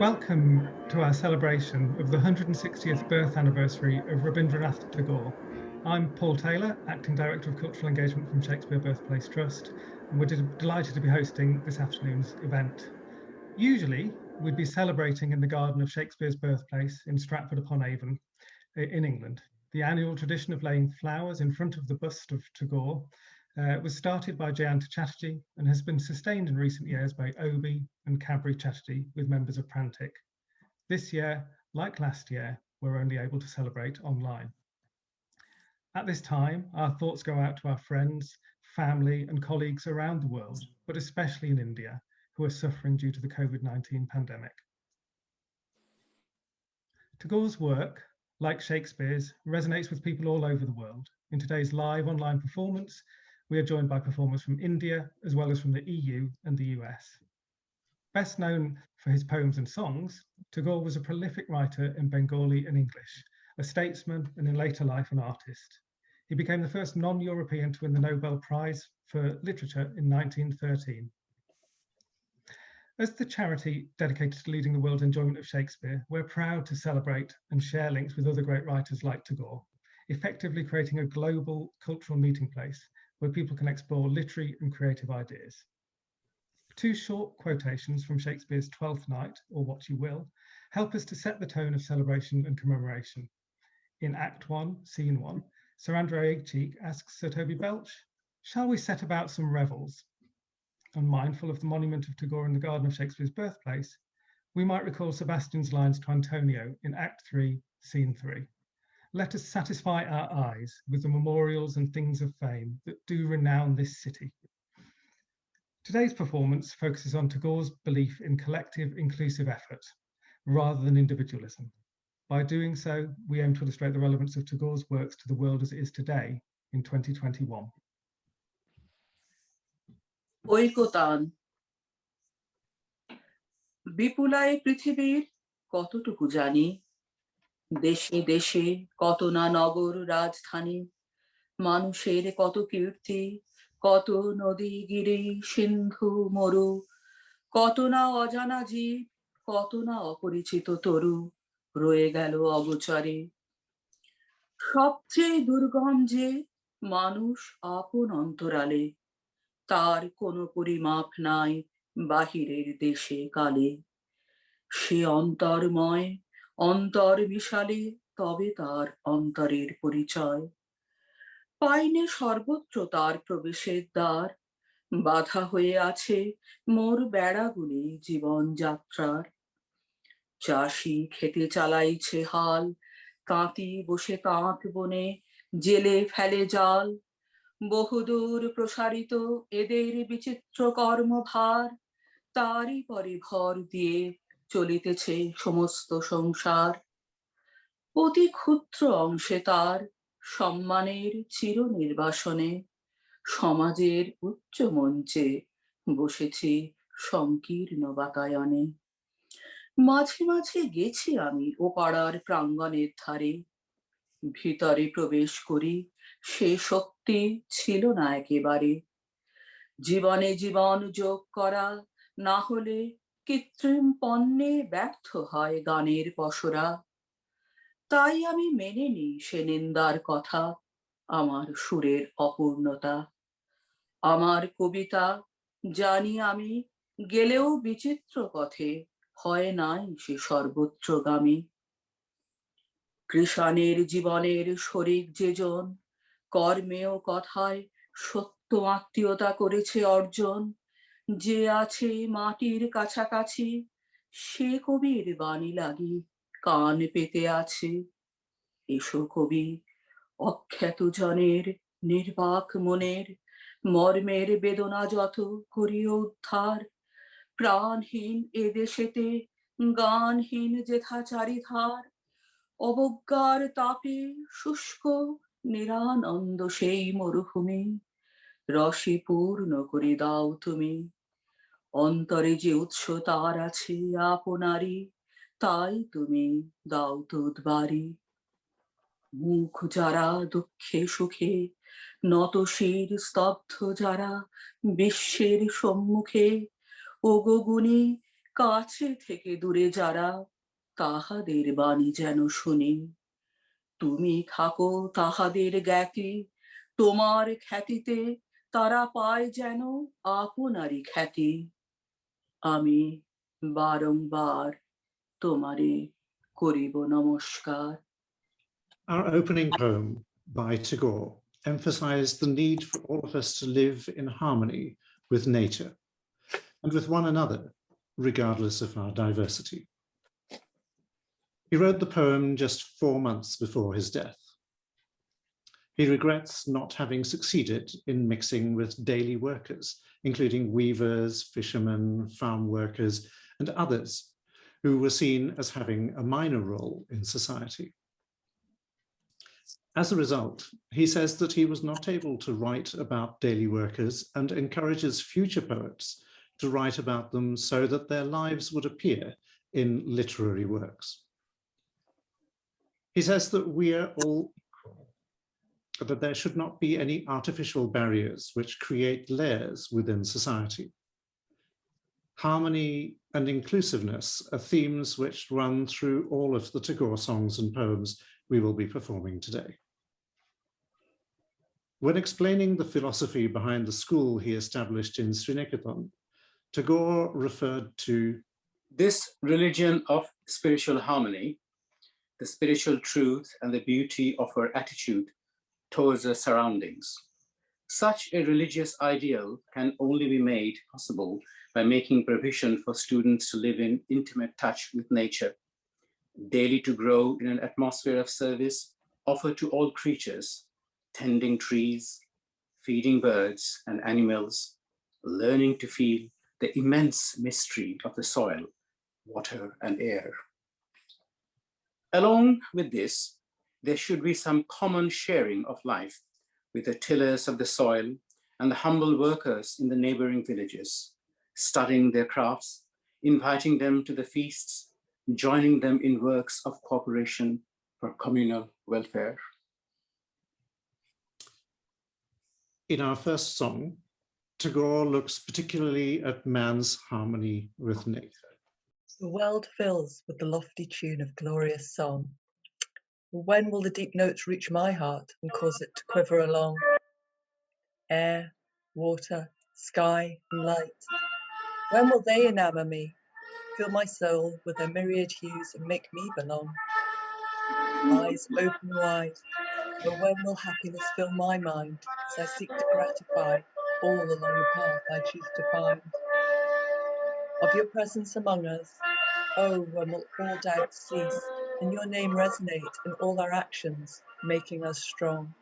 Welcome to our celebration of the 160th birth anniversary of Rabindranath Tagore. I'm Paul Taylor, Acting Director of Cultural Engagement from Shakespeare Birthplace Trust, and we're delighted to be hosting this afternoon's event. Usually, we'd be celebrating in the garden of Shakespeare's birthplace in Stratford-upon-Avon in England. The annual tradition of laying flowers in front of the bust of Tagore was started by Jayanta Chatterjee and has been sustained in recent years by Obhi and Chatterjee with members of Prantik. This year, like last year, we're only able to celebrate online. At this time, our thoughts go out to our friends, family and colleagues around the world, but especially in India, who are suffering due to the COVID-19 pandemic. Tagore's work, like Shakespeare's, resonates with people all over the world. In today's live online performance, we are joined by performers from India, as well as from the EU and the US. Best known for his poems and songs, Tagore was a prolific writer in Bengali and English, a statesman and in later life an artist. He became the first non-European to win the Nobel Prize for Literature in 1913. As the charity dedicated to leading the world's enjoyment of Shakespeare, we're proud to celebrate and share links with other great writers like Tagore, effectively creating a global cultural meeting place where people can explore literary and creative ideas. Two short quotations from Shakespeare's Twelfth Night, or What You Will, help us to set the tone of celebration and commemoration. In Act 1, Scene 1, Sir Andrew Aguecheek asks Sir Toby Belch, "Shall we set about some revels?" Unmindful of the monument of Tagore in the garden of Shakespeare's birthplace, we might recall Sebastian's lines to Antonio in Act 3, Scene 3. "Let us satisfy our eyes with the memorials and things of fame that do renown this city." Today's performance focuses on Tagore's belief in collective, inclusive effort, rather than individualism. By doing so, we aim to illustrate the relevance of Tagore's works to the world as it is today in 2021. ঐকতান বিপুলায় পৃথিবীর কতটুকু জানি, দেশে দেশে কত না নগর রাজধানী, মানুষের কত কীর্তি, কত নদী গিরি সিন্ধু মরু, কত না অজানা জীব, কত না অপরিচিত তরু রয়ে গেল অগোচরে। সবচেয়ে দুর্গম যে মানুষ আপন অন্তরালে, তার কোনো পরিমাপ নাই বাহিরের দেশে কালে। সে অন্তর্ময় অন্তর বিশালে, তবে তার অন্তরের পরিচয়। পাইনে সর্বত্র তার প্রবেশের দ্বার, বাধা হয়ে আছে মোর বেড়াগুলি জীবন যাত্রার। চাষি খেতে চালাইছে হাল, তাঁতি বসে তাঁত বনে জেলে ফেলে জাল। বহুদূর প্রসারিত এদের বিচিত্র কর্মভার, তারই পরে ভর দিয়ে চলিতেছে সমস্ত সংসার। অতি ক্ষুদ্র অংশে তার সম্মানের চির নির্বাসনে, সমাজের উচ্চ মঞ্চে বসেছি সংকীর্ণ বাতায়নে। মাঝে মাঝে গেছি আমি ও পাড়ার প্রাঙ্গণের ধারে, ভিতরে প্রবেশ করি সে শক্তি ছিল না একেবারে। জীবনে জীবন যোগ করা না হলে কৃত্রিম পণ্যে ব্যর্থ হয় গানের পসরা। তাই আমি মেনে নিই সে নিন্দার কথা, আমার সুরের অপূর্ণতা। আমার কবিতা জানি আমি গেলেও বিচিত্র পথে, হয় নাই সে সর্বত্রগামী। কৃষাণের জীবনের শরিক যেজন, কর্মে ও কথায় সত্য আত্মীয়তা করেছে অর্জন। যে আছে মাটির কাছাকাছি, সে কবির বাণী লাগি কান পেতে আছে। এসো কবি, অখ্যাত জনের নির্বাক মনের মর্মের বেদনা যত করিও উদ্ধার। প্রাণহীন এ দেশেতে গানহীন যেথা চারিধার, অবজ্ঞার তাপে শুষ্ক নিরানন্দ সেই মরুভূমি, রসে পূর্ণ করে দাও তুমি। অন্তরে যে উৎস তার আছে আপনারই, তাই তুমি দাও তো উদ্বারী। মুখ যারা দুঃখে সুখে, নত শির স্তব্ধ যারা বিশ্বের সম্মুখে, ওগো গুণী কাছে থেকে দূরে যারা তাহাদের বাণী যেন শুনি। তুমি থাকো তাহাদের জ্ঞাতি, তোমার খ্যাতিতে তারা পায় যেন আপনারই খ্যাতি। আমি বারংবার তোমারে করিব নমস্কার। Our opening poem by Tagore emphasized the need for all of us to live in harmony with nature and with one another, regardless of our diversity. He wrote the poem just 4 months before his death. He regrets not having succeeded in mixing with daily workers, including weavers, fishermen, farm workers, and others who were seen as having a minor role in society. As a result, he says that he was not able to write about daily workers and encourages future poets to write about them so that their lives would appear in literary works. He says that we are all equal, that there should not be any artificial barriers which create layers within society. Harmony and inclusiveness are themes which run through all of the Tagore songs and poems we will be performing today. When explaining the philosophy behind the school he established in Santiniketan, Tagore referred to this religion of spiritual harmony, the spiritual truth and the beauty of her attitude towards her surroundings. Such a religious ideal can only be made possible by making provision for students to live in intimate touch with nature, daily to grow in an atmosphere of service offered to all creatures, tending trees, feeding birds and animals, learning to feel the immense mystery of the soil, water and air. Along with this, there should be some common sharing of life with the tillers of the soil and the humble workers in the neighboring villages, studying their crafts, inviting them to the feasts, joining them in works of cooperation for communal welfare. In our first song, Tagore looks particularly at man's harmony with nature. The world fills with the lofty tune of glorious song. When will the deep notes reach my heart and cause it to quiver along? Air, water, sky, and light. When will they enamor me, fill my soul with their myriad hues and make me belong? Eyes open wide, oh when will happiness fill my mind as I seek to gratify all along the path I choose to find? Of your presence among us, oh when will all doubt cease and your name resonate in all our actions, making us strong?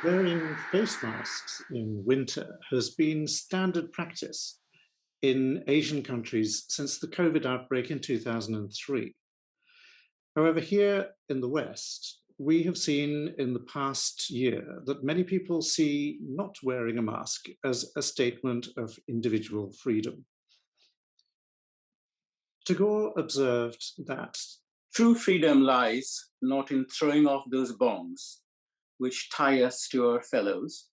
Wearing face masks in winter has been standard practice in Asian countries since the COVID outbreak in 2003. However, here in the West, we have seen in the past year that many people see not wearing a mask as a statement of individual freedom. Tagore observed that true freedom lies not in throwing off those bonds which tie us to our fellows,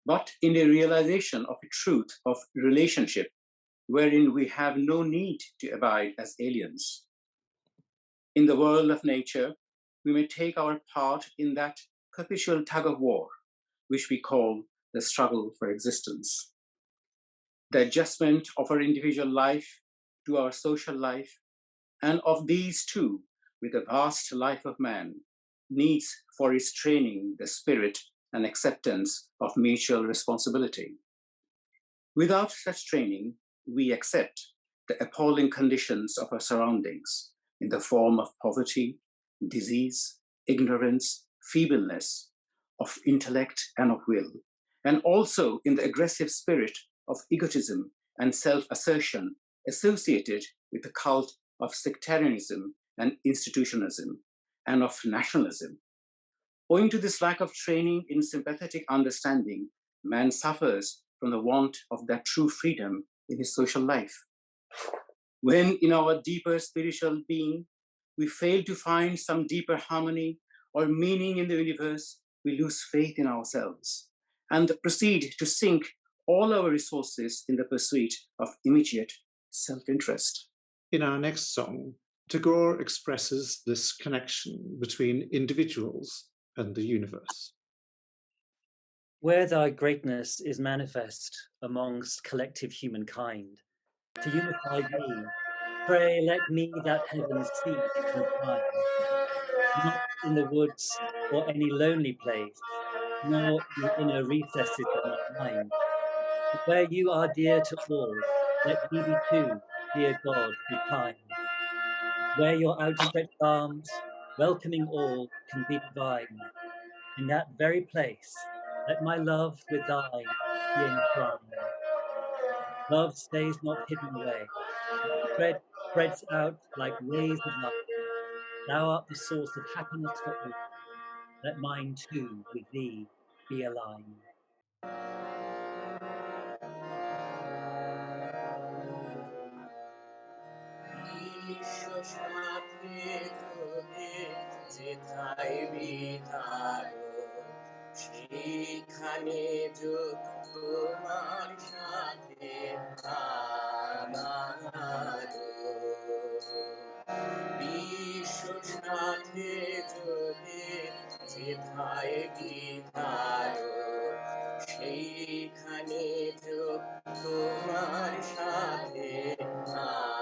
but in the realization of a truth of relationship wherein we have no need to abide as aliens. In the world of nature, we may take our part in that perpetual tug of war, which we call the struggle for existence. The adjustment of our individual life to our social life, and of these two with the vast life of man, needs for its training the spirit and acceptance of mutual responsibility. Without such training, we accept the appalling conditions of our surroundings in the form of poverty, disease, ignorance, feebleness of intellect and of will, and also in the aggressive spirit of egotism and self-assertion associated with the cult of sectarianism and institutionalism, and of nationalism. Owing to this lack of training in sympathetic understanding, man suffers from the want of that true freedom in his social life. When in our deeper spiritual being, we fail to find some deeper harmony or meaning in the universe, we lose faith in ourselves and proceed to sink all our resources in the pursuit of immediate self-interest. in our next song, Tagore expresses this connection between individuals and the universe. Where thy greatness is manifest amongst collective humankind, to unify thee, pray let me that heaven's seat incline, not in the woods or any lonely place, nor in the inner recesses of my mind, but where you are dear to all, let me be too, dear God, be kind. Where your outstretched arms, welcoming all, can be divine, in that very place, let my love with thine be entwined. Love stays not hidden away, but spreads out like rays of light. Thou art the source of happiness for all. Let mine too with thee be aligned. সেখানে যোগ তোমার সাথে আমার বিশ্ব সাথে যদি যেথায় গীতার সেইখানে যোগ তোমার সাথে আমার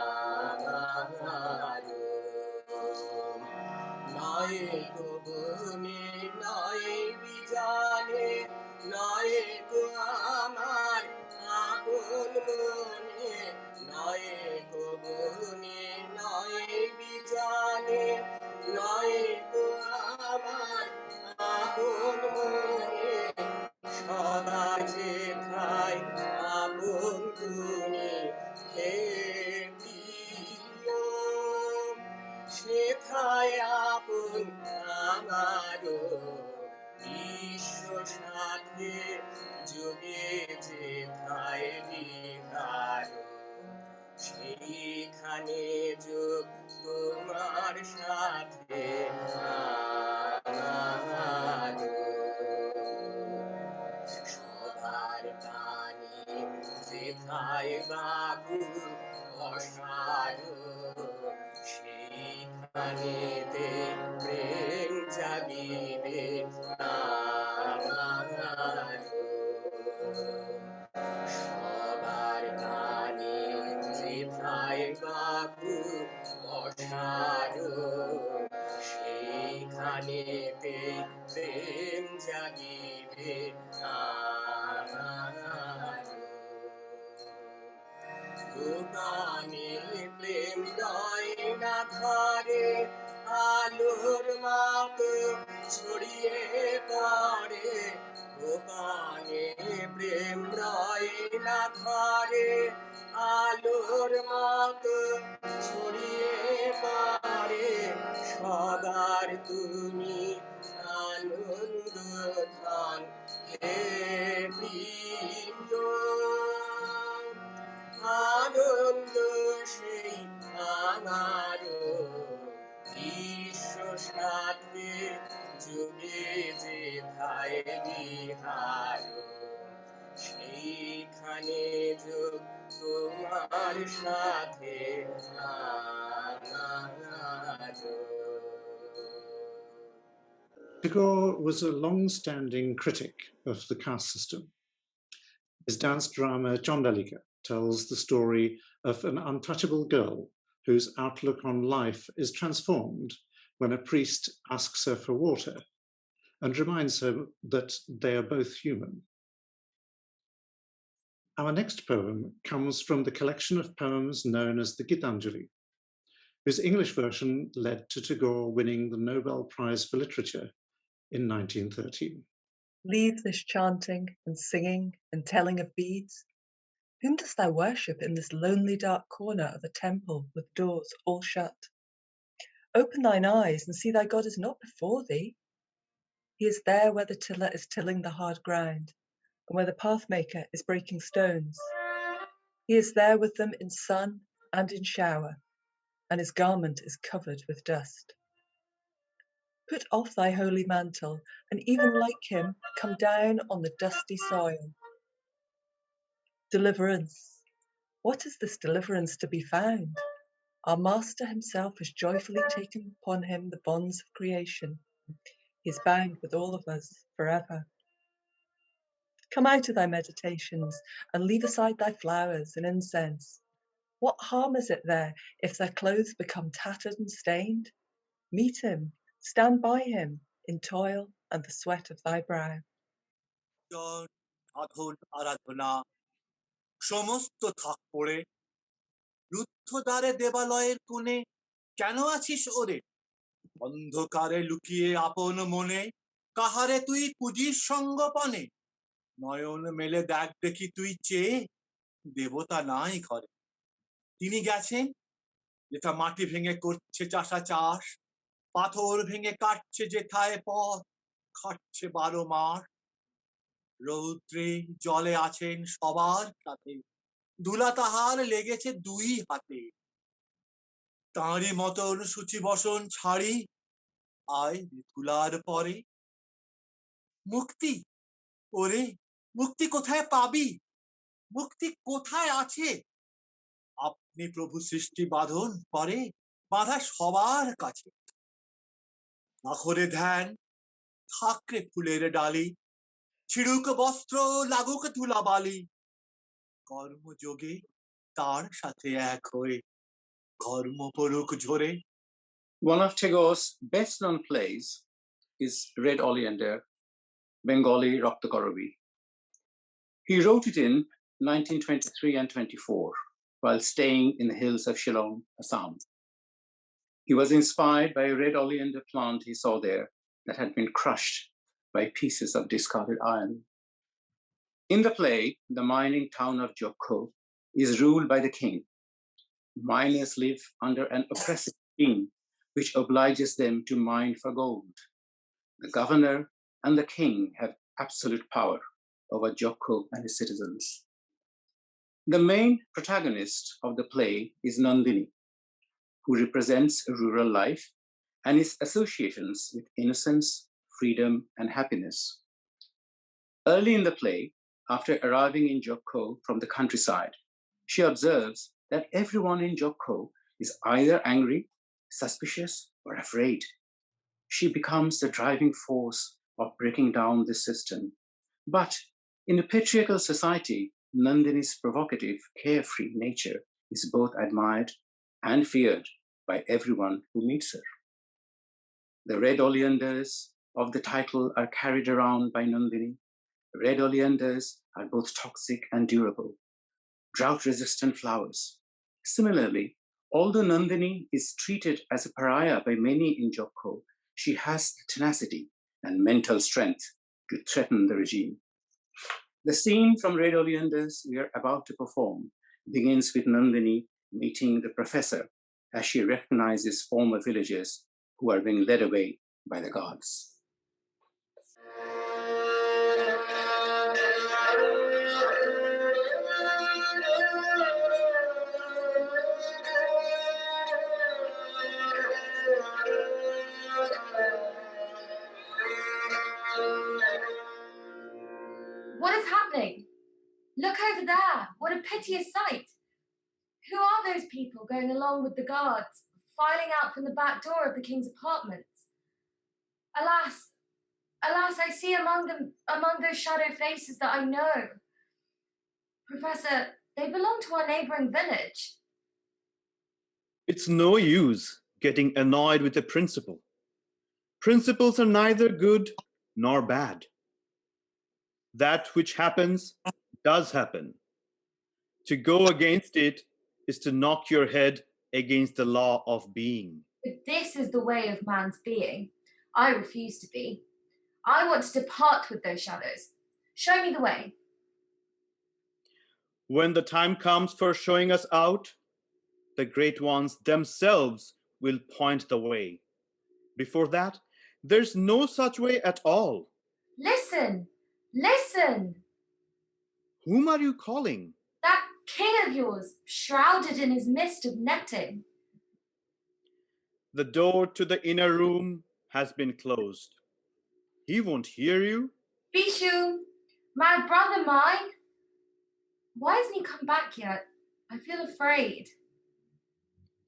নয় গুণে নয় বিজানে নয় গো আমার আপন মনে নয় গুণে নয় বিজানে নয় গো আমার আপন মনে সবার যেথায় আপন গুণে হে প্রিয় সেথা নয় আপন আমারও বিশ্ব সাথে যুগে যেথায় বিহার সেইখানে যোগ তোমার সাথে আমারও সবার প্রাণী যেথায় বাবু অসার সেইখানেতে প্রেম জাগিবে আমারও সবার প্রাণী যেথায় বাবু অসার সেইখানেতে প্রেম জাগিবে আমারও দোকানে প্রেম নয় না ঘরে আলোর মতো ছড়িয়ে পড়ে দোকানে প্রেম নয় না ঘরে আলোর মতো ছড়িয়ে পড়ে সবার তুমি আনন্দ ধন হে প্রিয় আনন্দ সেই আমারও বিশ্ব সাথে যুগে যেথায় বিহার সেইখানে যোগ তোমার সাথে আমারও Tagore was a long-standing critic of the caste system. His dance drama Chondalika tells the story of an untouchable girl whose outlook on life is transformed when a priest asks her for water and reminds her that they are both human. Our next poem comes from the collection of poems known as the Gitanjali, whose English version led to Tagore winning the Nobel Prize for Literature in 1913. Leave this chanting and singing and telling of beads. Whom dost thou worship in this lonely dark corner of a temple with doors all shut? Open thine eyes and see thy God is not before thee. He is there where the tiller is tilling the hard ground and where the pathmaker is breaking stones. He is there with them in sun and in shower, and his garment is covered with dust. Put off thy holy mantle, and even like him, come down on the dusty soil. Deliverance. What is this deliverance to be found? Our Master himself has joyfully taken upon him the bonds of creation. He is bound with all of us forever. Come out of thy meditations and leave aside thy flowers and incense. What harm is it there if their clothes become tattered and stained? Meet him, stand by him in toil and the sweat of thy brow. আরাধনা সমস্ত থাক পড়ে রুদ্ধ দ্বারে দেবালয়ের কোণে কেন আছিস ওরে অন্ধকারে লুকিয়ে আপন মনে কাহারে তুই পুজিস সঙ্গপনে নয়ন মেলে দেখ দেখি তুই চেয়ে দেবতা নাই ঘরে তিনি গেছেন যেটা মাটি ভেঙে করছে চাষা চাষ পাথর ভেঙে কাটছে যেথায় পথ খাটছে 12 মাস রৌদ্রে জলে আছেন সবার সাথে দুলা তাহার লেগেছে 2 হাতে তাঁরই মতন সূচি বসন ছাড়ি আয় তুলার পরে মুক্তি ওরে মুক্তি কোথায় পাবি মুক্তি কোথায় আছে আপনি প্রভু সৃষ্টি বাঁধন পরে বাঁধা সবার কাছে আখরে ধ্যান থাকরে ফুলের ডালি ছিড়ুক বস্ত্র লাগুক ধুলাবালি কর্মযোগে তার সাথে এক হয়ে কর্ম পড়ুক ঝরে। One of Tagore's best-known plays is Red Oleander, Bengali Raktakarobi. He wrote it in 1923 and 24 while staying in the hills of Shillong, Assam. He was inspired by a red oleander plant he saw there that had been crushed by pieces of discarded iron. In the play, the mining town of Jokko is ruled by the king. Miners live under an oppressive regime which obliges them to mine for gold. The governor and the king have absolute power over Jokko and his citizens. The main protagonist of the play is Nandini, who represents rural life and its associations with innocence, freedom, and happiness. Early in the play, after arriving in Jokko from the countryside, she observes that everyone in Jokko is either angry, suspicious, or afraid. She becomes the driving force of breaking down this system. But in a patriarchal society, Nandini's provocative, carefree nature is both admired and feared by everyone who meets her. The red oleanders of the title are carried around by Nandini. Red oleanders are both toxic and durable, drought-resistant flowers. Similarly, although Nandini is treated as a pariah by many in Jokko, she has the tenacity and mental strength to threaten the regime. The scene from Red Oleanders we are about to perform begins with Nandini meeting the professor as she recognizes former villagers who are being led away by the gods. What is happening? Look over there. What a piteous sight. Who are those people going along with the guards, filing out from the back door of the king's apartments? Alas, alas, I see among those shadow faces that I know. Professor, they belong to our neighboring village. It's no use getting annoyed with a principle. Principles are neither good nor bad. That which happens does happen. To go against it is to knock your head against the law of being. If this is the way of man's being, I refuse to be. I want to depart with those shadows. Show me the way. When the time comes for showing us out, the great ones themselves will point the way. Before that, there's no such way at all. Listen! Listen! Whom are you calling? That king of yours, shrouded in his mist of netting. The door to the inner room has been closed. He won't hear you. Bishu, my brother mine. Why hasn't he come back yet? I feel afraid.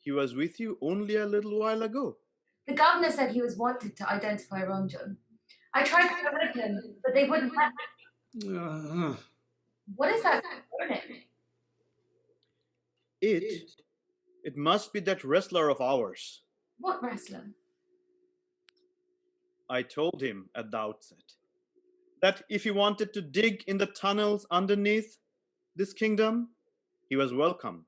He was with you only a little while ago. The governor said he was wanted to identify Ranjan. I tried to go with him, but they wouldn't let me. What is that burning? It must be that wrestler of ours. What wrestler? I told him at the outset that if he wanted to dig in the tunnels underneath this kingdom, he was welcome.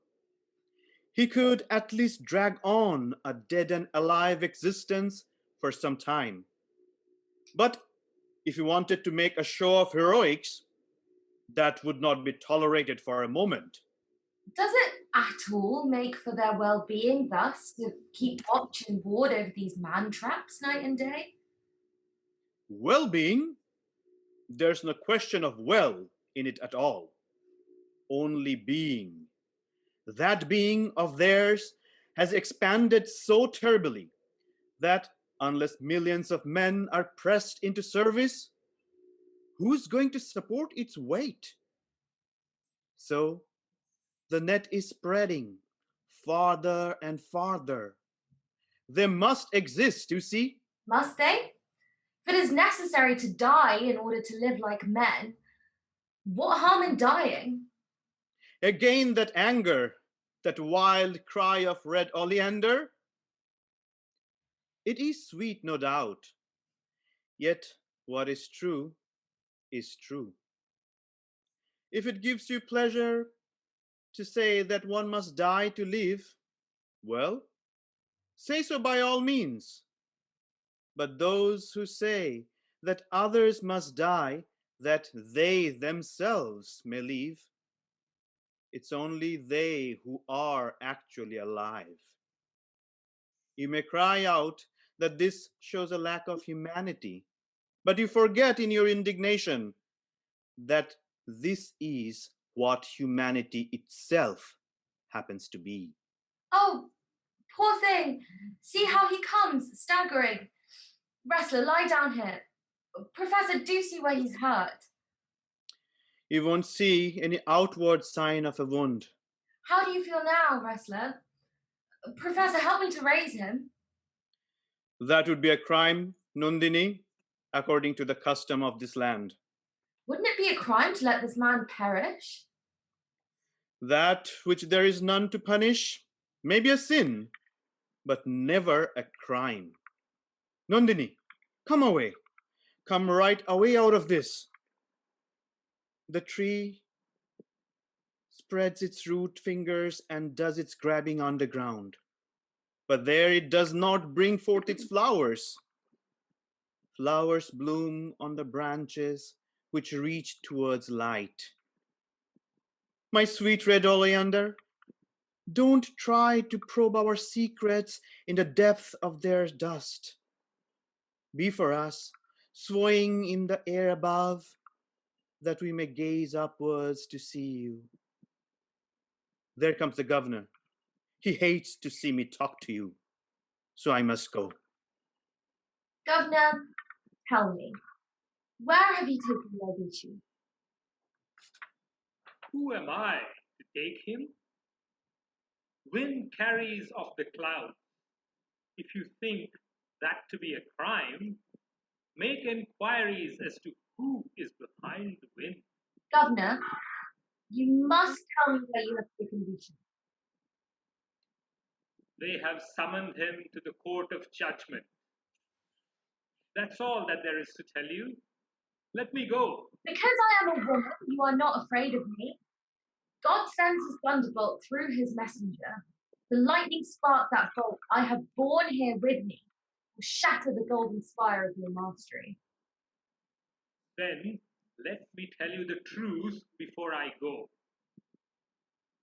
He could at least drag on a dead and alive existence for some time. But if he wanted to make a show of heroics, that would not be tolerated for a moment. Does it at all make for their well-being thus to keep watch and ward over these man-traps night and day? Well-being? There's no question of well in it at all. Only being. That being of theirs has expanded so terribly that unless millions of men are pressed into service, who's going to support its weight? So the net is spreading farther and farther. They must exist, you see. Must they? If it is necessary to die in order to live like men, what harm in dying? Again that anger, that wild cry of red oleander. It is sweet, no doubt. Yet what is true is true. If it gives you pleasure to say that one must die to live, well, say so by all means. But those who say that others must die that they themselves may live, it's only they who are actually alive. You may cry out that this shows a lack of humanity, but you forget in your indignation that this is what humanity itself happens to be. Oh, poor thing. See how he comes, staggering. Wrestler, lie down here. Professor, do see where he's hurt. You won't see any outward sign of a wound. How do you feel now, Wrestler? Professor, help me to raise him. That would be a crime, Nandini, according to the custom of this land. Wouldn't it be a crime to let this man perish? That which there is none to punish may be a sin, but never a crime. Nandini, come away. Come right away out of this. The tree spreads its root fingers and does its grabbing underground. But there it does not bring forth its flowers. Flowers bloom on the branches which reach towards light. My sweet red oleander, don't try to probe our secrets in the depth of their dust. Be for us, swaying in the air above, that we may gaze upwards to see you. There comes the governor. He hates to see me talk to you, so I must go. Governor, tell me, where have you taken Banerjee? Who am I to take him? Wind carries off the clouds. If you think that to be a crime, make inquiries as to who is behind the wind. Governor, you must tell me where you have taken Banerjee. They have summoned him to the court of judgment. That's all that there is to tell you. Let me go. Because I am a woman, you are not afraid of me. God sends his thunderbolt through his messenger. The lightning spark that bolt I have borne here with me will shatter the golden spire of your mastery. Then let me tell you the truth before I go.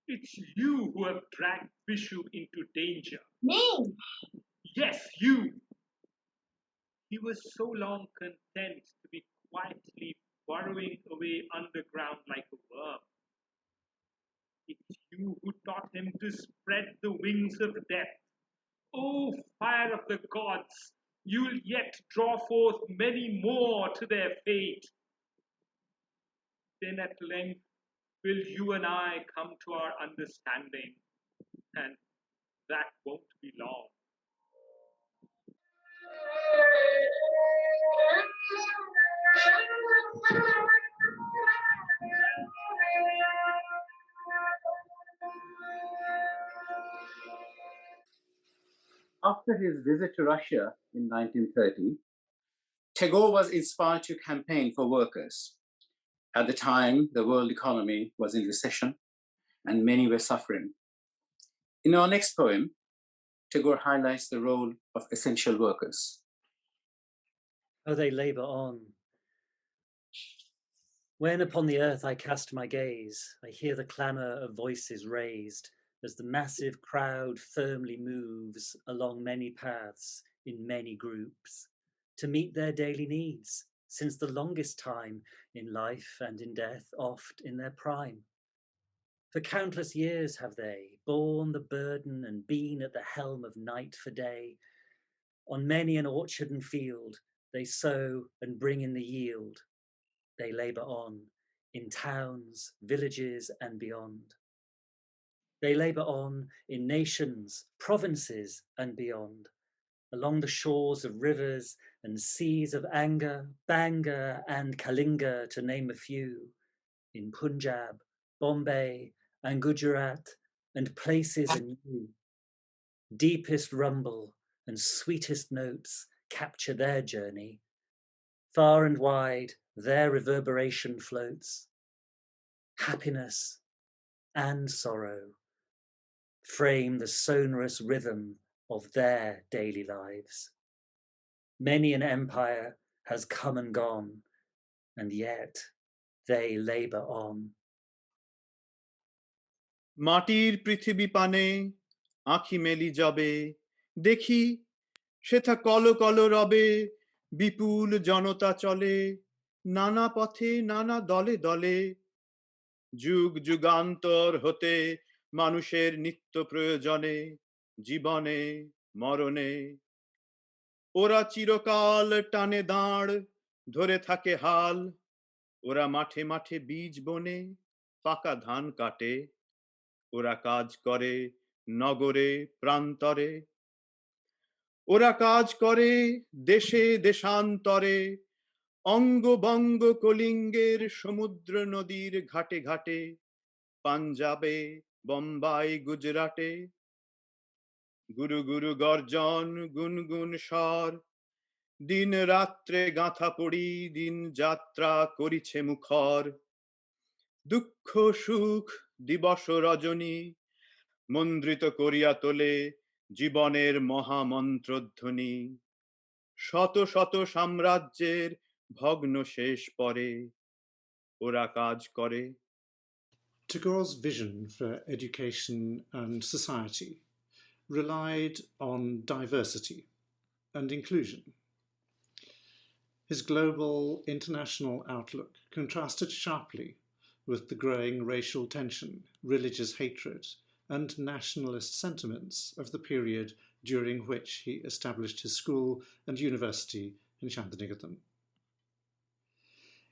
It's you who have dragged Vishu into danger. Me? Yes, you. He was so long content to be quietly burrowing away underground like a worm. It's you who taught him to spread the wings of death. O fire of the gods, you'll yet draw forth many more to their fate. Then at length will you and I come to our understanding, and that won't be long. After his visit to Russia in 1930, Tagore was inspired to campaign for workers. At the time, the world economy was in recession and many were suffering. In our next poem, Tagore highlights the role of essential workers. Oh, they labour on. When upon the earth I cast my gaze, I hear the clamour of voices raised as the massive crowd firmly moves along many paths in many groups to meet their daily needs, since the longest time in life and in death, oft in their prime. For countless years have they borne the burden and been at the helm of night for day. On many an orchard and field, they sow and bring in the yield. They labour on in towns, villages, and beyond. They labour on in nations, provinces, and beyond, along the shores of rivers and seas of Anga, Banga, and Kalinga, to name a few, in Punjab, Bombay, and Gujarat, and places anew. Deepest rumble and sweetest notes capture their journey. Far and wide, their reverberation floats. Happiness and sorrow frame the sonorous rhythm of their daily lives. Many an empire has come and gone, and yet they labour on. মাটির পৃথিবী পানে আঁখি মেলি যাবে দেখি সেথা call call রবে, বিপুল জনতা চলে, নানা পথে নানা দলে দলে, যুগ যুগান্তর হতে মানুষের নিত্য প্রয়োজনে, জীবনে মরণে। ওরা চিরকাল টানে দাঁড়, ধরে থাকে হাল, ওরা মাঠে মাঠে বীজ বনে, পাকা ধান কাটে, ওরা কাজ করে নগরে প্রান্তরে, ওরা কাজ করে দেশে দেশান্তরে, অঙ্গ বঙ্গ কলিঙ্গের সমুদ্র নদীর ঘাটে ঘাটে, পাঞ্জাবে বোম্বাই গুজরাটে। গুরু গুরু গর্জন গুনগুন স্বর, দিন রাত্রে গাঁথা পড়ি, দিন যাত্রা করিছে মুখর। দুঃখ সুখ দিবস রজনী, মন্দ্রিত করিয়া তোলে জীবনের মহামন্ত্রধ্বনি। শত শত সাম্রাজ্যের ভগ্ন শেষ পরে, ওরা কাজ করে। Tagore's vision for education and society relied on diversity and inclusion. His global international outlook contrasted sharply with the growing racial tension, religious hatred, and nationalist sentiments of the period during which he established his school and university in Santiniketan.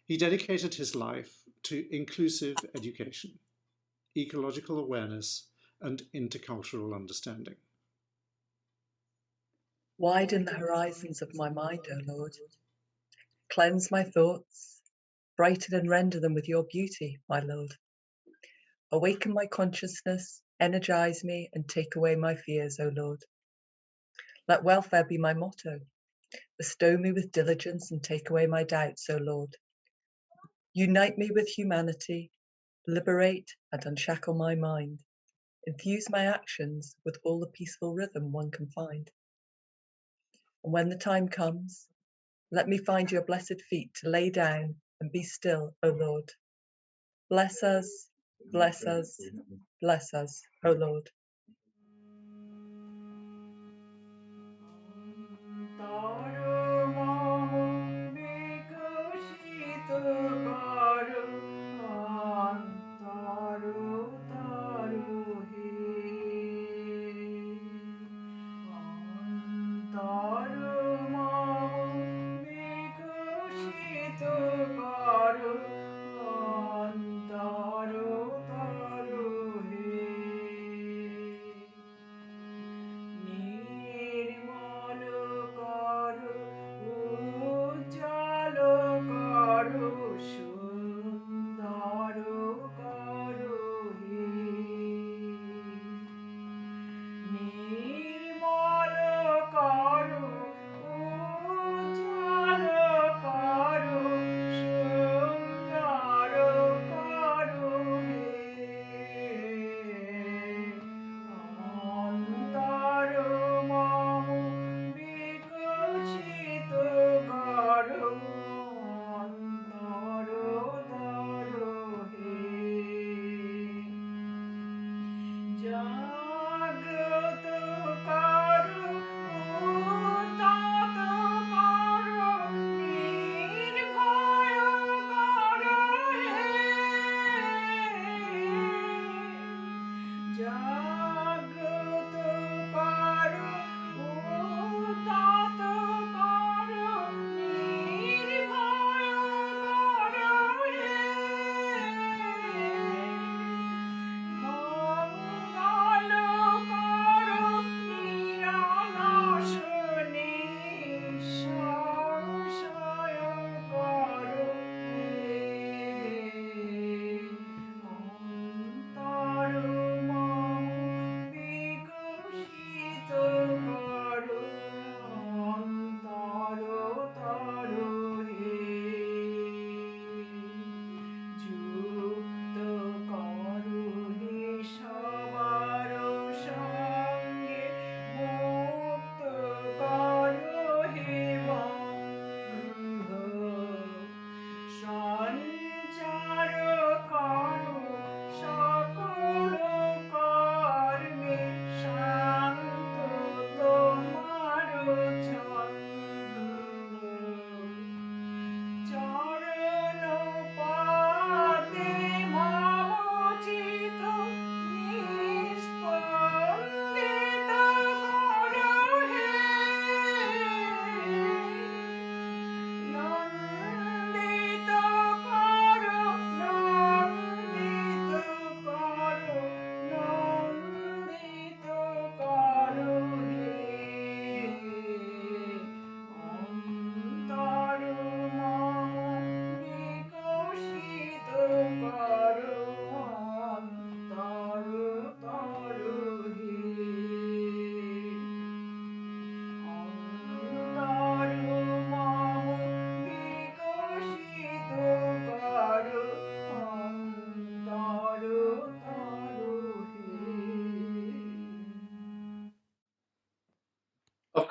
He dedicated his life to inclusive education, ecological awareness, and intercultural understanding. Widen the horizons of my mind, O Lord. Cleanse my thoughts, brighten and render them with your beauty, my Lord. Awaken my consciousness, energize me, and take away my fears, O Lord. Let welfare be my motto. Bestow me with diligence and take away my doubts, O Lord. Unite me with humanity, liberate and unshackle my mind. Infuse my actions with all the peaceful rhythm one can find. And when the time comes, let me find your blessed feet to lay down and be still, O Lord. Bless us, bless us, bless us, O Lord.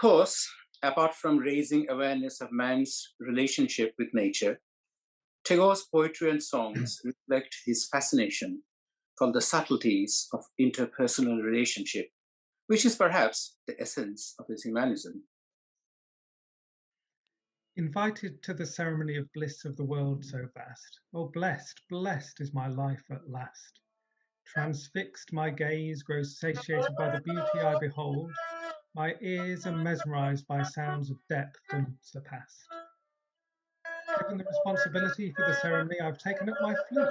course, apart from raising awareness of man's relationship with nature, Tagore's poetry and songs reflect his fascination for the subtleties of interpersonal relationship, which is perhaps the essence of his humanism. Invited to the ceremony of bliss of the world so vast, oh blessed, blessed is my life at last. Transfixed my gaze grows satiated by the beauty I behold, my ears are mesmerized by sounds of depth unsurpassed. Given the responsibility for the ceremony, I've taken up my flute,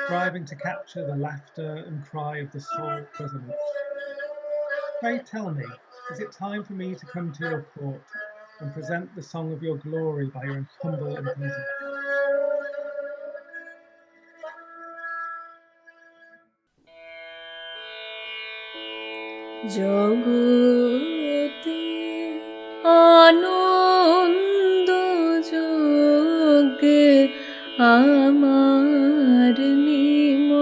striving to capture the laughter and cry of the soul resolute. Pray tell me, is it time for me to come to your court and present the song of your glory by your humble enthusiast? জগতে আনন্দ যোগে আমার নিমন্ত্রণ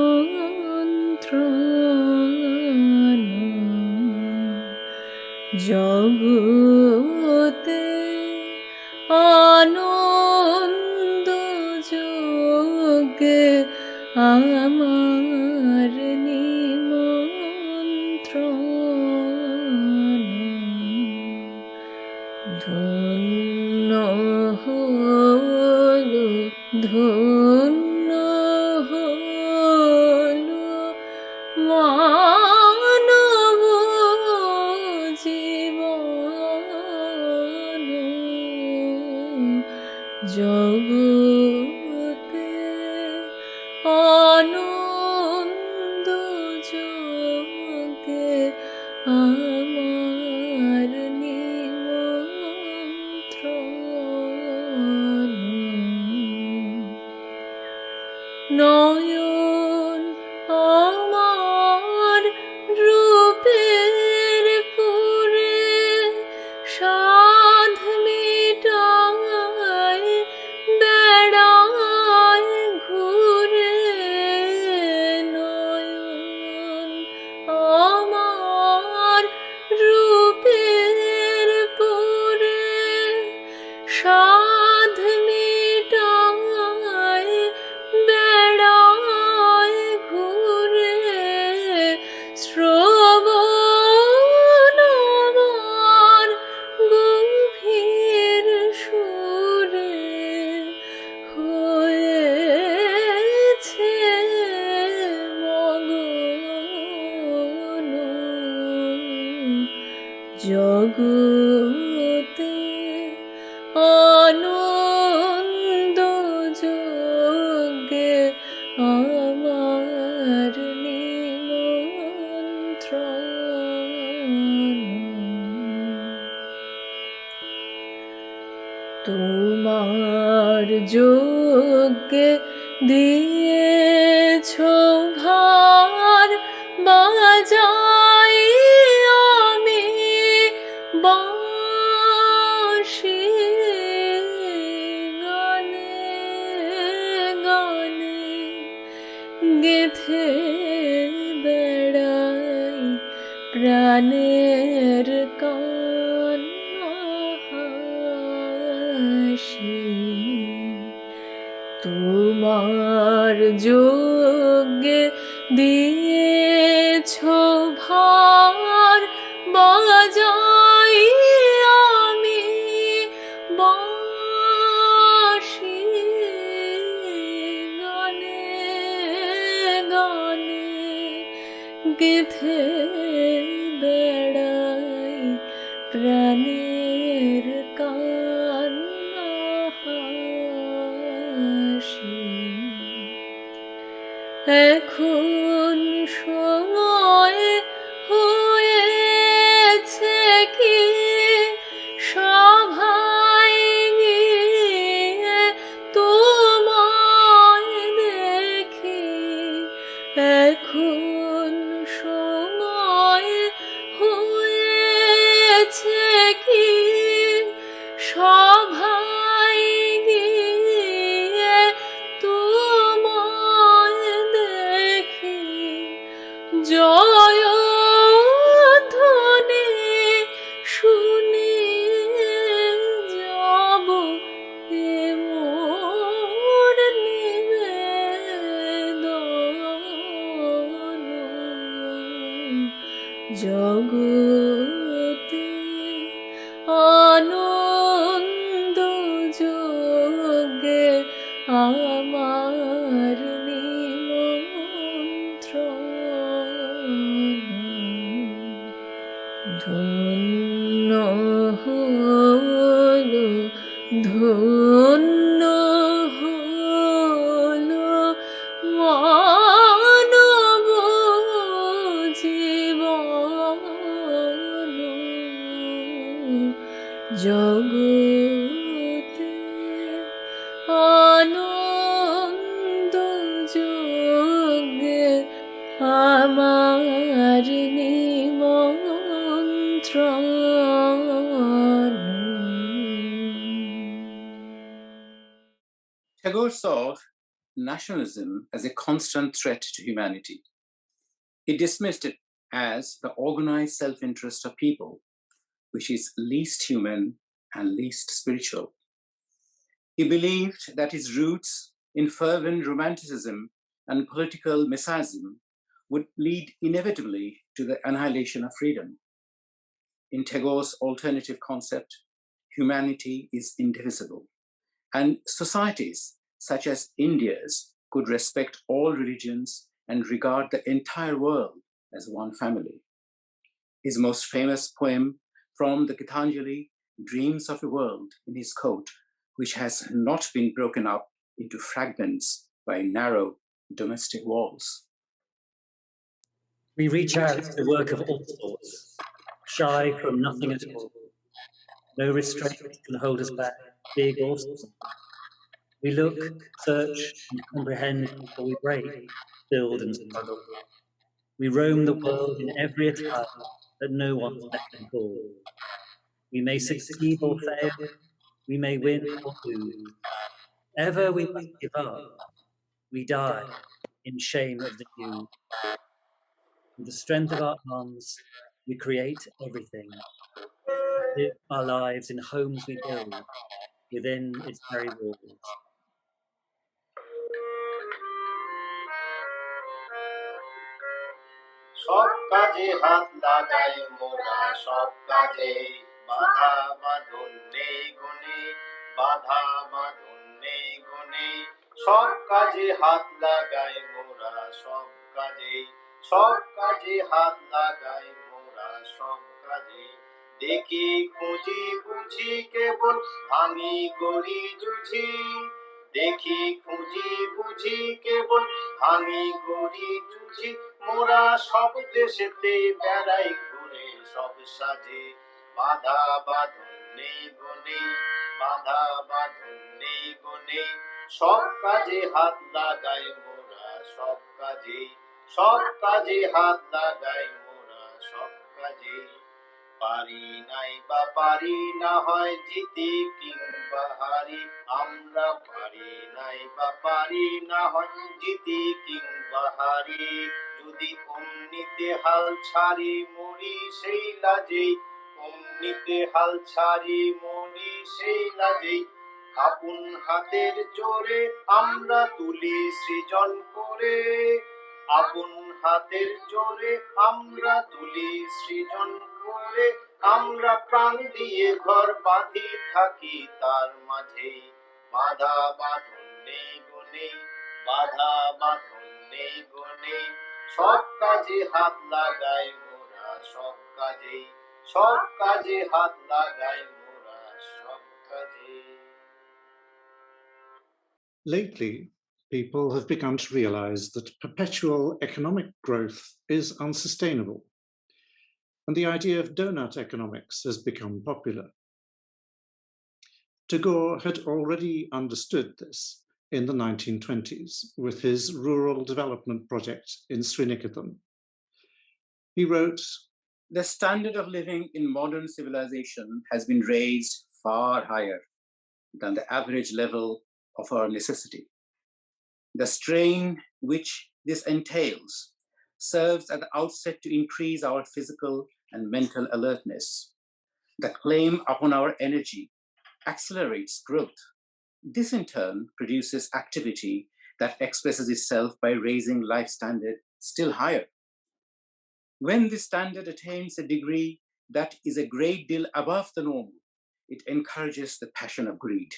জগতে আনন্দ যোগে আমার নিমন্ত্রণ ধন্য হলো ধন্য হলো মানব জীবন জগতে আনন্দ যোগে আমার নিমন্ত্রণ নয়ন আমার রূপের পুরে সাধ মিটায় বেড়ায় ঘুরে নয়ন আমার রূপের পুরে সাধ মিটায় বেড়ায় ঘুরে শ্রবণ আমার গভীর সুরে হয়েছে মগন জগতে আনন্দ যোগে আমার নিমন্ত্রণ তোমার যোগ্যে দিয়েছ ভার বাজাই আমি বাঁশি গানে গানে গেথে বেড়াই প্রাণের কান হাসি তোমার যোগ্যে দিয়েছ ভার বাজাই আমি বাঁশি গানে গানে গেথে বেড়াই প্রাণের কান্না হাসি এখন সময় হয়েছে কি সভায় গিয়ে তোমায় দেখি এখন সময় হয়েছে কি সভায় গিয়ে তোমায় দেখি জয় ধ্বনি শুনি জগতে আনন্দ যোগে আমার নিমন্ত্রণ ধন্য হলো ধন্য হলো মানব জীবন জগতে আনন্দ যোগে আমার নিমন্ত্রণ Tagore saw nationalism as a constant threat to humanity. He dismissed it as the organized self-interest of people, which is least human and least spiritual. He believed that his roots in fervent romanticism and political messianism would lead inevitably to the annihilation of freedom. In Tagore's alternative concept, humanity is indivisible, and societies such as India's could respect all religions and regard the entire world as one family. His most famous poem from the Gitanjali dreams of a world in his coat which has not been broken up into fragments by narrow domestic walls. We reach out to work of all sorts, shy from nothing at all. No restraint can hold us back, big or small. We look, search, and comprehend before we break, build, and struggle. We roam the world in every attire that no one's beck and call. We may succeed or fail, we may win or lose. Ever we must give up, we die in shame of the new. With the strength of our arms, we create everything. Live our lives in homes we build, within its very walls. সব কাজে হাত লাগাই মোরা সব কাজে বাধা বাঁধন নেই গুণে বাধা বাঁধন নেই গুণে সব কাজে হাত লাগাই মোরা সব কাজে হাত লাগাই মোরা সব কাজে দেখি খুঁজি বুঝি কেবল আমি গড়ি জুঝি দেখি খুঁজি বুঝি কেবল আমি গড়ি জুঝি মোরা সব দেশেতে বেড়াই ঘুরে সব সাজে বাধা বাঁধন নেই গুণে বাধা বাঁধন নেই গুণে সব কাজে হাত লাগাই মোরা সব কাজে হাত লাগাই মোরা সব কাজে পারি নাই বা পারি না হয় জিতি কিংবা হারি আমরা পারি নাই বা পারি না হয় জিতি কিংবা হারি যদি অমনিতে হাল ছাড়ি মরি সেই লাজেই অমনিতে হাল ছাড়ি মরি সেই লাজেই আপন হাতের জোরে আমরা তুলি সৃজন করে আপন হাতের জোরে আমরা তুলি সৃজন করে আমরা প্রাণ দিয়ে ঘর বাঁধি থাকি তার মাঝে বাধা বাঁধন নেই গুণে বাধা বাঁধন নেই গুণে সব কাজে হাত লাগাই মোরা সব কাজে হাত লাগাই মোরা সব কাজে Lately, people have begun to realize that perpetual economic growth is unsustainable, and the idea of donut economics has become popular. Tagore had already understood this in the 1920s with his rural development project in Santiniketan. He wrote, "The standard of living in modern civilization has been raised far higher than the average level of our necessity. The strain which this entails serves at the outset to increase our physical and mental alertness. The claim upon our energy accelerates growth. This in turn produces activity that expresses itself by raising life standard still higher. When this standard attains a degree that is a great deal above the normal, it encourages the passion of greed,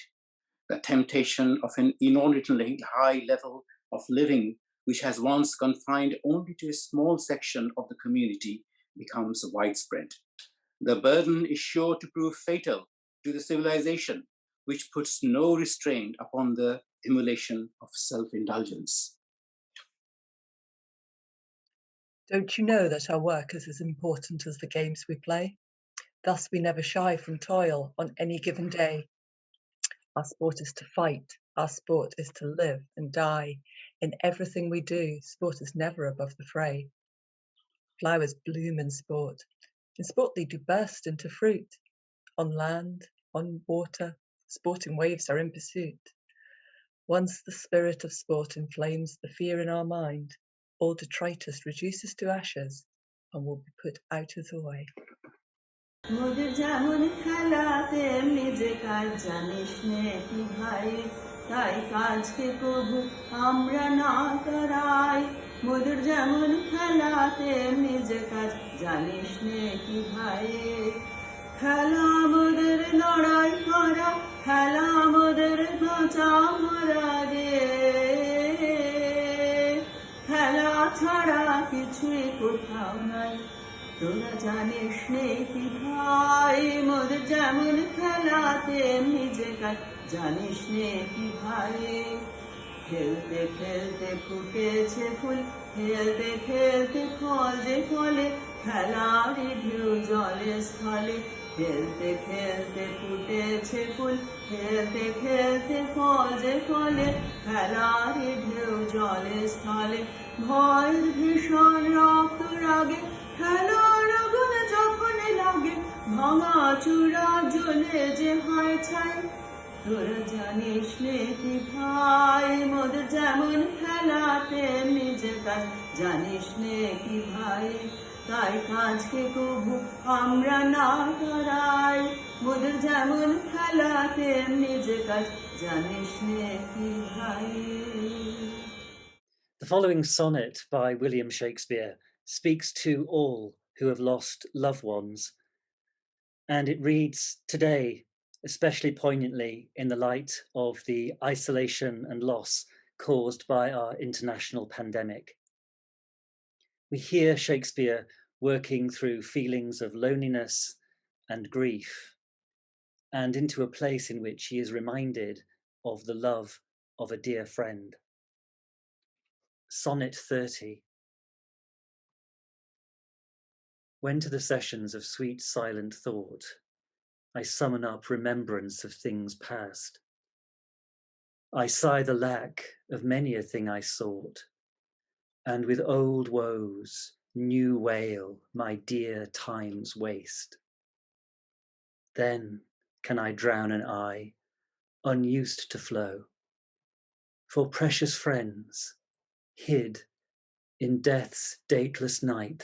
the temptation of an inordinately high level of living, which has once confined only to a small section of the community, becomes widespread. The burden is sure to prove fatal to the civilization, which puts no restraint upon the emulation of self-indulgence. Don't you know that our work is as important as the games we play? Thus we never shy from toil on any given day. Our sport is to fight, our sport is to live and die. In everything we do, sport is never above the fray. Flowers bloom in sport they do burst into fruit. On land, on water, sporting waves are in pursuit. Once the spirit of sport inflames the fear in our mind, all detritus reduces to ashes and will be put out of the way. মোদের যেমন খেলা তেমনি যে কাজ জানিস নে কি ভাই তাই কাজকে কবু আমরা না করাই মোদের যেমন খেলা তেমনি যে কাজ জানিস নে কি ভাই খেলা মোদের লড়াই করা খেলা মোদের বাঁচা মরা রে খেলা ছাড়া কিছুই কোথাও নাই তোরা জানিস নে কি ভাই মোদের যেমন খেলা তেমনি যে কাজ জানিস নে কি ভাই খেলতে খেলতে ফুটেছে ফুল খেলতে খেলতে ফল যে ফলে খেলারই ঢেউ জলে স্থলে খেলতে খেলতে ফুটেছে ফুল খেলতে খেলতে ফল যে ফলে খেলারই ঢেউ জলে স্থলে ভয়ের ভীষণ রক্ত রাগে খেলার আগুন যখন লাগে ভাঙা চূড়া জ্বলে যে হয় ছাই তোরা জানিস নে কি ভাই মোদের যেমন খেলা তেমনি যে কাজ জানিস নে কি ভাই তাই কাজকে কবু আমরা না করাই মোদের যেমন খেলা তেমনি যে কাজ জানিস নে কি ভাই। The following sonnet by William Shakespeare speaks to all who have lost loved ones, and it reads today especially poignantly in the light of the isolation and loss caused by our international pandemic. We hear Shakespeare working through feelings of loneliness and grief, and into a place in which he is reminded of the love of a dear friend. Sonnet 30. When to the sessions of sweet silent thought I summon up remembrance of things past, I sigh the lack of many a thing I sought, and with old woes new wail my dear time's waste. Then can I drown an eye unused to flow for precious friends hid in death's dateless night,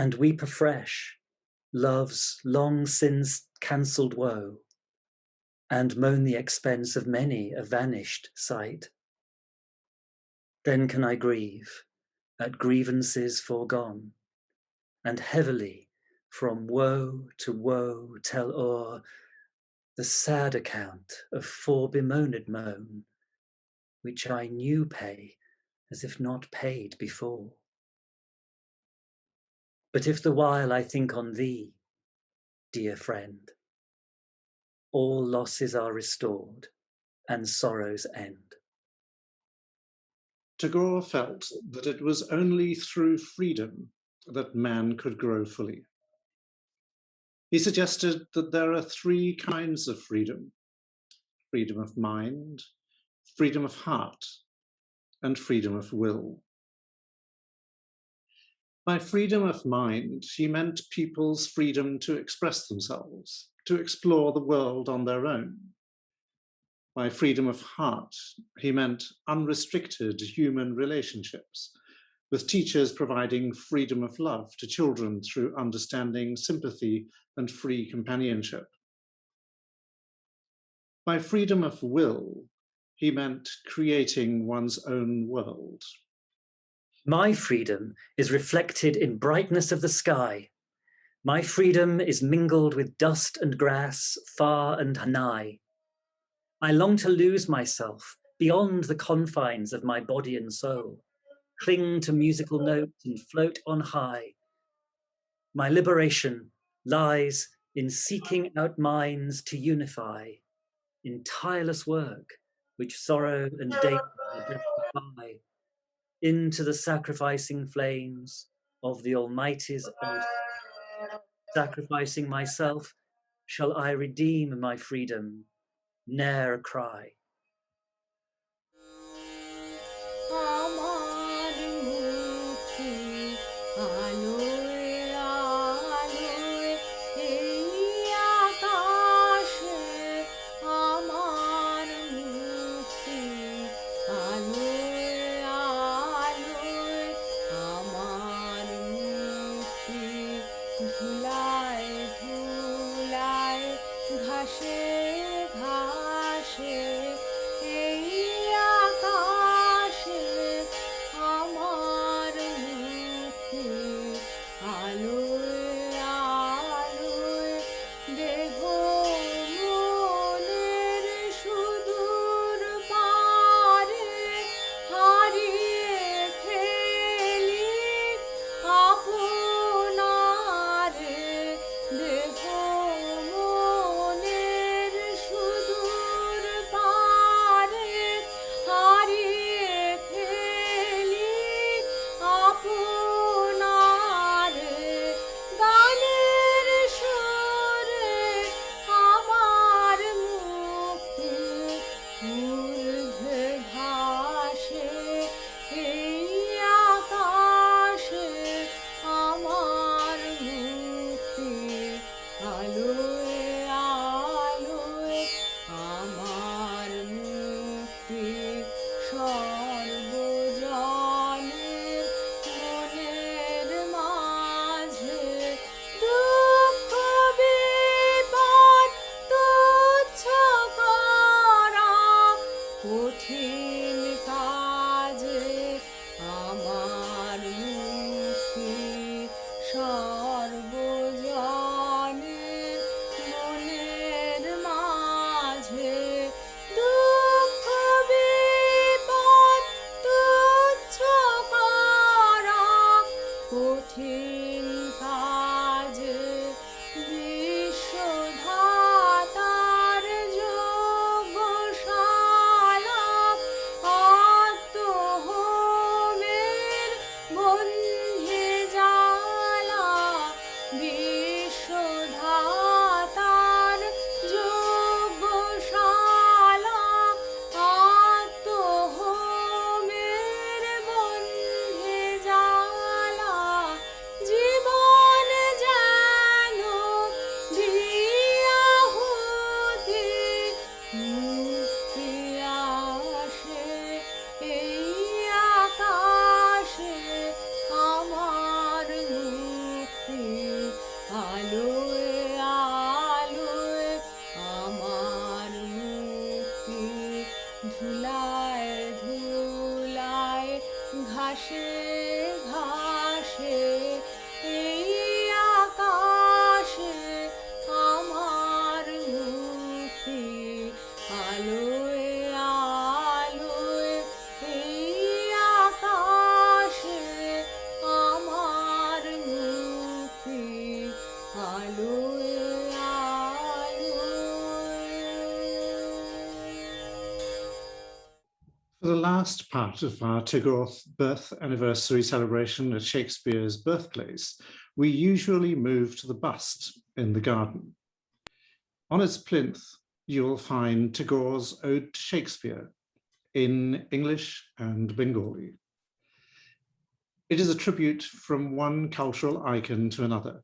and weep afresh love's long since cancelled woe, and moan the expense of many a vanished sight. Then can I grieve at grievances foregone, and heavily from woe to woe tell o'er the sad account of fore-bemoaned moan, which I new pay as if not paid before. But if the while I think on thee, dear friend, all losses are restored and sorrows end. Tagore felt that it was only through freedom that man could grow fully. He suggested that there are three kinds of freedom: freedom of mind, freedom of heart, and freedom of will. By freedom of mind, he meant people's freedom to express themselves, to explore the world on their own. By freedom of heart, he meant unrestricted human relationships, with teachers providing freedom of love to children through understanding, sympathy, and free companionship. By freedom of will, he meant creating one's own world. My freedom is reflected in brightness of the sky. My freedom is mingled with dust and grass, far and nigh. I long to lose myself beyond the confines of my body and soul, cling to musical notes and float on high. My liberation lies in seeking out minds to unify, in tireless work which sorrow and danger defy, into the sacrificing flames of the Almighty's altar. Sacrificing myself, shall I redeem my freedom, ne'er a cry. For the last part of our Tagore birth anniversary celebration at Shakespeare's birthplace, we usually move to the bust in the garden. On its plinth, you will find Tagore's Ode to Shakespeare in English and Bengali. It is a tribute from one cultural icon to another,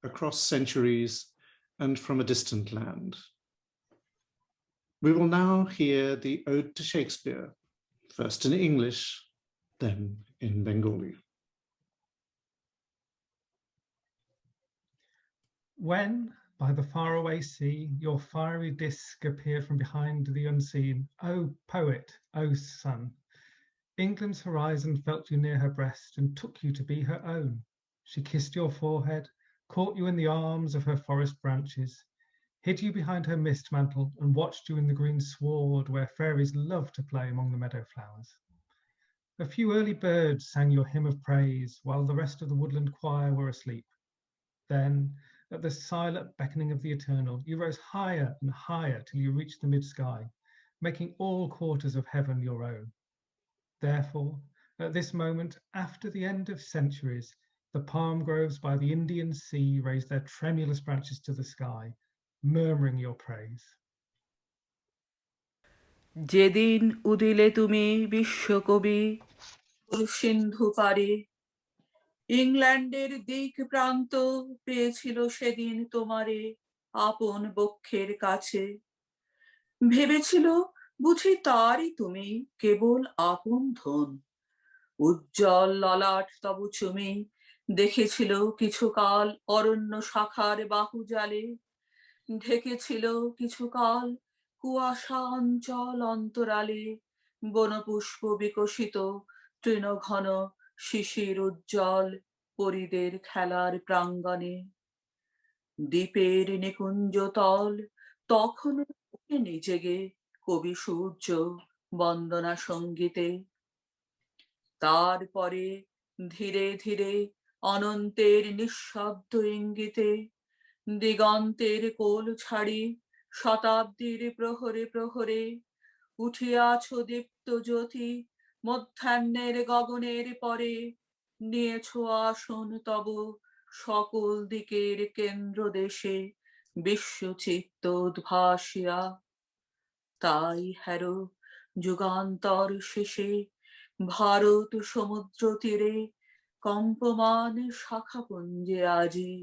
across centuries and from a distant land. We will now hear the Ode to Shakespeare, first in English, then in Bengali. When, by the faraway sea, your fiery disc appear from behind the unseen, O poet, O sun, England's horizon felt you near her breast and took you to be her own. She kissed your forehead, caught you in the arms of her forest branches, hid you behind her mist mantle and watched you in the green sward where fairies love to play among the meadow flowers. A few early birds sang your hymn of praise while the rest of the woodland choir were asleep. Then, at the silent beckoning of the eternal, you rose higher and higher till you reached the mid-sky, making all quarters of heaven your own. Therefore, at this moment, after the end of centuries, the palm groves by the Indian Sea raise their tremulous branches to the sky, murmuring your praise. যেদিন উদিলে তুমি বিশ্বকবি সিন্ধু পারে, ইংল্যান্ডের দিক প্রান্ত পেয়েছিল সেদিন তোমারে আপন বক্ষের কাছে। ভেবেছিল বুঝি তারই তুমি কেবল আপন ধন। উজ্জ্বল ললাট তব চুমি দেখেছিল কিছুকাল অরণ্য শাখার বাহুজালে, ঢেকেছিল কিছুকাল কুয়াশা অঞ্চল অন্তরালে, বনপুষ্প বিকশিত তৃণঘন শিশির উজ্জ্বল পরিদের খেলার প্রাঙ্গণে। দ্বীপের নিকুঞ্জ তল তখনও জেগে কবি সূর্য বন্দনা সঙ্গীতে। তারপরে ধীরে ধীরে অনন্তের নিঃশব্দ ইঙ্গিতে দিগন্তের কোল ছাড়ি শতাব্দীর প্রহরে প্রহরে উঠিয়াছ দীপ্ত জ্যোতি মধ্যাহ্নের গগনের পরে, নিয়েছ আসন তব সকল দিকের কেন্দ্র দেশে বিশ্বচিত্ত উদ্ভাসিয়া। তাই হেরো যুগান্তর শেষে ভারত সমুদ্র তীরে কম্পমান শাখাপুঞ্জে আজি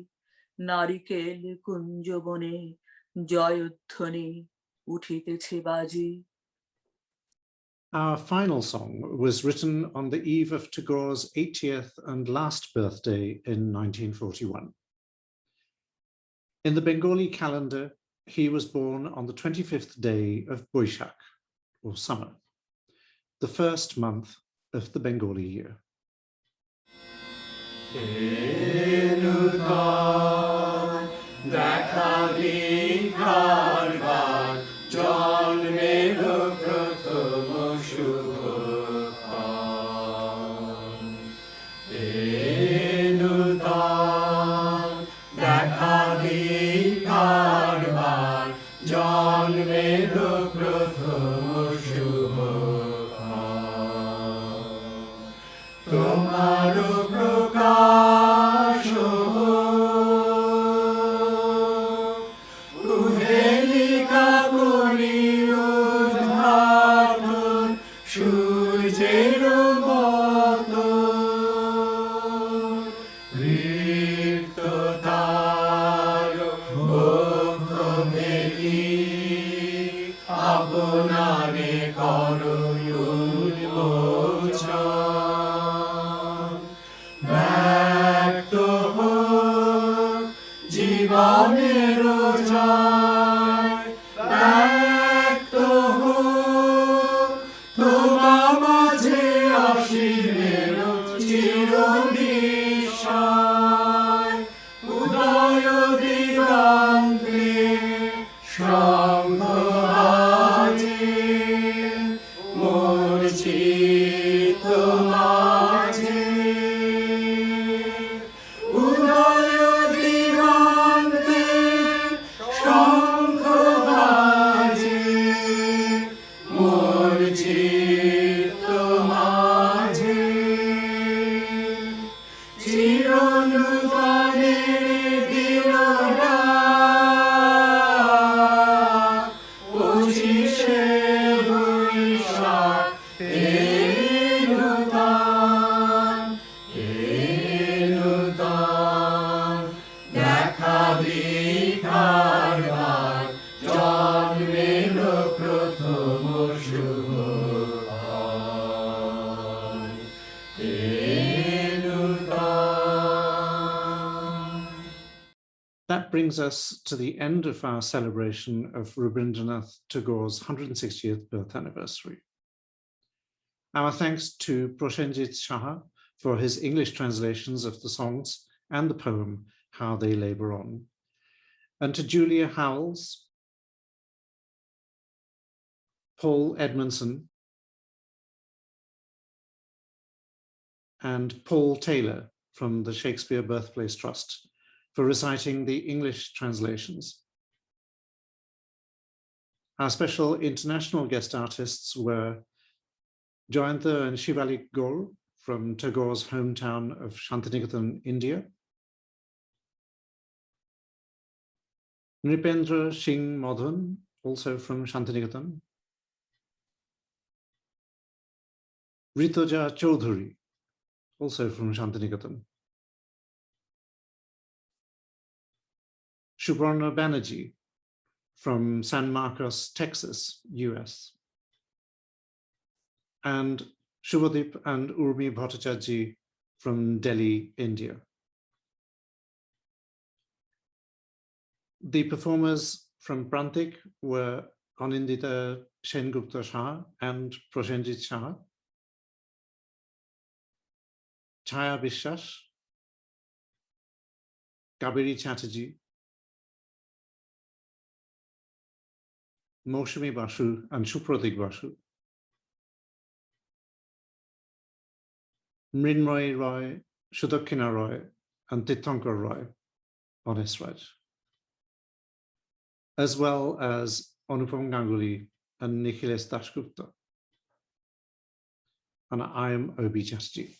নারিকেল কুঞ্জ বনে জয়ধ্বনি উঠিতেছে বাজি। Our final song was written on the eve of Tagore's 80th and last birthday in 1941. In the Bengali calendar, he was born on the 25th day of Boishakh, or summer, the first month of the Bengali year. That brings us to the end of our celebration of Rabindranath Tagore's 160th birth anniversary. Our thanks to Prosenjit Shah for his English translations of the songs and the poem, How They Labour On, and to Julia Howells, Paul Edmondson, and Paul Taylor from the Shakespeare Birthplace Trust for reciting the English translations. Our special international guest artists were Jayanta Shivalik Gour from Tagore's hometown of Santiniketan, India, Nripendra Singh Modon, also from Santiniketan, Ritoja Chowdhury, also from Santiniketan, Suparno Banerjee from San Marcos, Texas, US, and Shubhadeep and Urmi Bhattacharjee from Delhi, India. The performers from Prantik were Anindita Sengupta Shah and Prosenjit Shah, Chaya Bishwas, Kabiri Chatterjee, Moshami Basu and Supratik Basu, Mrinmoy Roy, Sudakina Roy, and Titankar Roy on Esraj, as well as Anupam Ganguly and Nikhilesh Dasgupta. And I am Obhi Chatterjee.